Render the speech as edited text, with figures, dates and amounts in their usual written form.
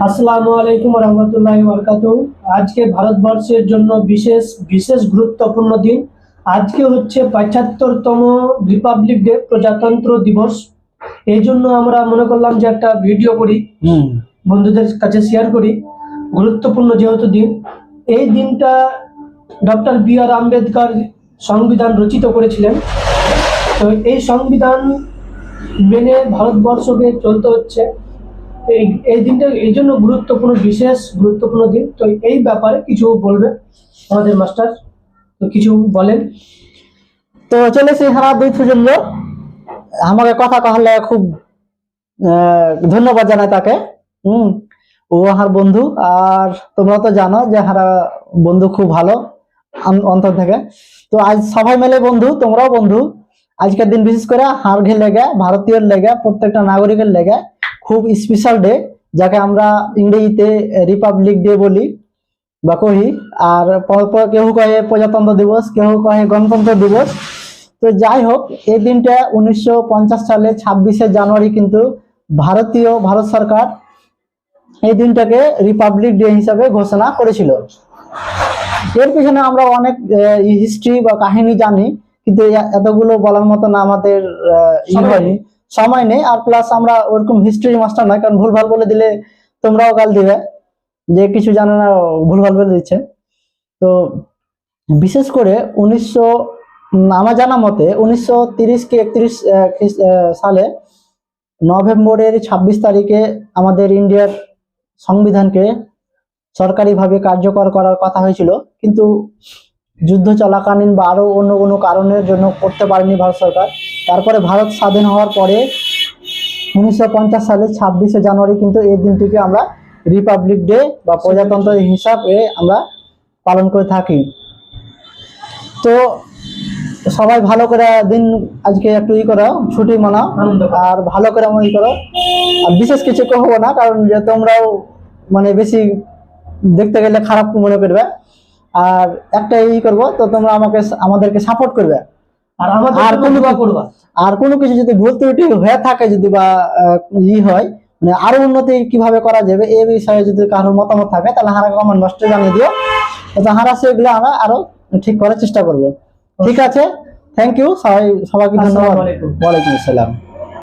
আসসালামু আলাইকুম রহমতুল্লাহি বরকাতুহু। আজকে ভারতবর্ষের জন্য বিশেষ বিশেষ গুরুত্বপূর্ণ দিন। আজকে হচ্ছে ৭৫তম রিপাবলিক ডে, প্রজাতন্ত্র দিবস। এই জন্য আমরা মনে করলাম যে একটা ভিডিও করি, বন্ধুদের কাছে শেয়ার করি। গুরুত্বপূর্ণ যেহেতু দিন, এই দিনটা ডক্টর বি.আর. আম্বেদকর সংবিধান রচিত করেছিলেন। তো এই সংবিধান মেনে ভারতবর্ষকে চলতে হচ্ছে। এই দিনটা এই জন্য গুরুত্বপূর্ণ, বিশেষ গুরুত্বপূর্ণ দিন। তো এই ব্যাপারে কিছু বলবে আমাদের মাস্টার, তো কিছু বলেন। তো চলেছি হারা দুই সুজন্য আমাকে কথা कहলে খুব ধন্যবাদ জানাই তাকে। ও আমার বন্ধু, আর তোমরা তো জানো যে হারা বন্ধু খুব ভালো অন্তর থেকে। তো আজ সবাই মিলে বন্ধু, তোমরাও বন্ধু। আজকের দিন বিশেষ করে হার লেগে, ভারতীয় লেগে, প্রত্যেকটা নাগরিকের লেগে খুব স্পেশাল ডে, যাকে আমরা ইংরেজিতে রিপাবলিক ডে বলি বা কহি। আর কেউ কহে প্রজাতন্ত্র দিবস, কেউ কহে গণতন্ত্র দিবস। তো যাই হোক, এই দিনটা 1950 সালে 26শে জানুয়ারি কিন্তু ভারত সরকার এই দিনটাকে রিপাবলিক ডে হিসাবে ঘোষণা করেছিল। এর পিছনে আমরা অনেক হিস্ট্রি বা কাহিনী জানি, কিন্তু এতগুলো বলার মতো না আমাদের হয়নি, সময় নেই। আর প্লাস আমরা ওরকম হিস্ট্রি মাস্টার নয়, কারণ ভুলভাল বলে দিলে তোমরাও গাল দিবে যে কিছু জানে না, ভুলভাল বলে দিচ্ছে। তো বিশেষ করে আমার জানা মতে 1930 কি 31 সালে নভেম্বরের 26 তারিখে আমাদের ইন্ডিয়ার সংবিধানকে সরকারিভাবে কার্যকর করার কথা হয়েছিল, কিন্তু যুদ্ধ চলাকালীন বা আরো অন্য কোনো কারণের জন্য করতে পারেনি ভারত সরকার। তারপরে ভারত স্বাধীন হওয়ার পরে 1950 সালে 26শে জানুয়ারি কিন্তু এই দিনটিকে আমরা রিপাবলিক ডে বা প্রজাতন্ত্র হিসাবে আমরা পালন করে থাকি। তো সবাই ভালো করে দিন আজকে একটু করো, ছুটি মানাও আর ভালো করে মনে করো। আর বিশেষ কিছু কহবো না, কারণ যে তোমরাও মানে বেশি দেখতে গেলে খারাপ মনে করবে। আর একটা করবো, তো তোমরা আমাদেরকে সাপোর্ট করবে। আর আমাদের আর কোনো কিছু যদি ভুল ত্রুটি হয়ে থাকে, যদি বা হয় মানে আরো উন্নতি কিভাবে করা যাবে এই বিষয়ে যদি কারোর মতামত থাকে, তাহলে হারা কমেন্ট বক্সে জানিয়ে দিও। হারা সেগুলো আমরা আরো ঠিক করার চেষ্টা করবো। ঠিক আছে, থ্যাংক ইউ সবাইকে ধন্যবাদ। ওয়ালাইকুম আসসালাম।